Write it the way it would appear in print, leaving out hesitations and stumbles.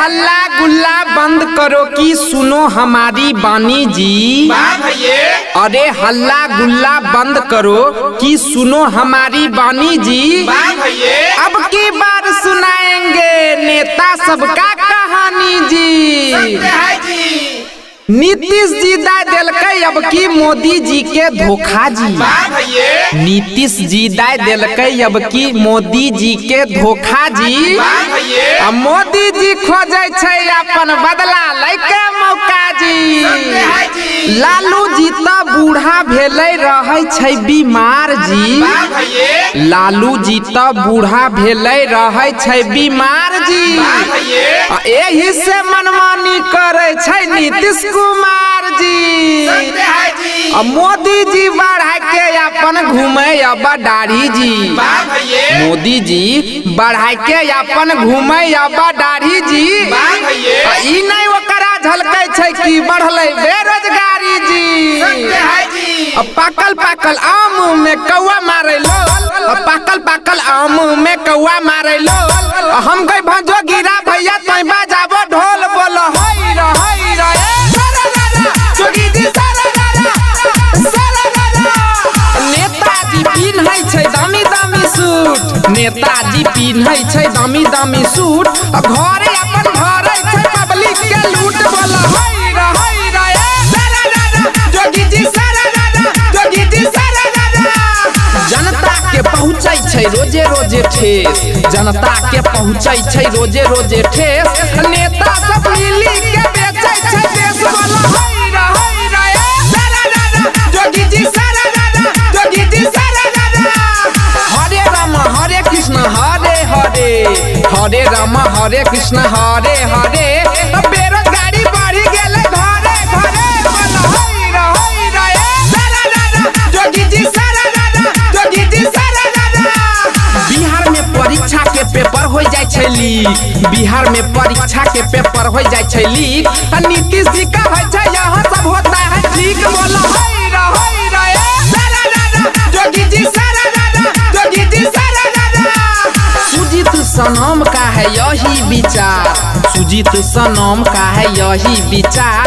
हल्ला गुल्ला बंद करो कि सुनो हमारी बानी जी। अरे हल्ला गुल्ला बंद करो कि सुनो हमारी बानी जी। अब की बार सुनाएंगे नेता सबका कहानी जी। नीतीश जी दाय दिलकै अब की मोदी जी के धोखा जी। नीतीश जी दाय दिलकै अब की मोदी जी के धोखा जी। अब मोदी जी खोजे छै अपन बदला लैके मौका जी। लालू जी तो बूढ़ा भेले रहे छै बीमार जी। लालू जी तो बूढ़ा भेले रहे छै बीमार जी। एही से मनमानी करे छै नीतीश कुमार जी। मोदी जी बढ़ा के अपन घूमे अब दाढ़ी जी। मोदी जी बढ़ा के अपन घूमे अब दाढ़ी जी। ई नहीं ओकरा झलकै छै कि बढ़ले बेरोजगारी जी। पाकल पाकल आम में कौआ मारे लो। पाकल पाकल आम में कौआ मारे लो। हम गई भंजो गिरा भैया तोय बजाबो ढोल बोलो होई रे होई रे। जोगी जी नेताजी पिन्है छै दामी दामी सूट। नेताजी पिन्है छै दामी दामी सूट। घरे अपन घरे छै पब्लिक के लूट बोलो होई रे होई रे। जोगी जी जोगी जी जनता के पहुँचै छै रोजे रोजे ठेस। जनता के पहुँचै छै रोजे रोजे ठेस। नेता सब मिली के बेचै छै देश बोलो होई रे होई रे। जोगी जी जोगी जी हरे राम हरे कृष्ण हरे हरे। हरे राम हरे कृष्ण हरे हरे। बेरोजगारी बढ़ी गेले घरे घरे बोलो होई रे होई रे। जोगी जी जोगी जी बिहार में परीक्षा के पेपर हो जाए छै लीक। बिहार में परीक्षा के पेपर हो जाए छै लीक। नीतीश जी का है छै यहाँ सब होता है ठीक बोलो होई रे होई रे। जोगी जी जोगी जी सुजीत सनम का है यही विचार। सुजीत सनम का है यही विचार।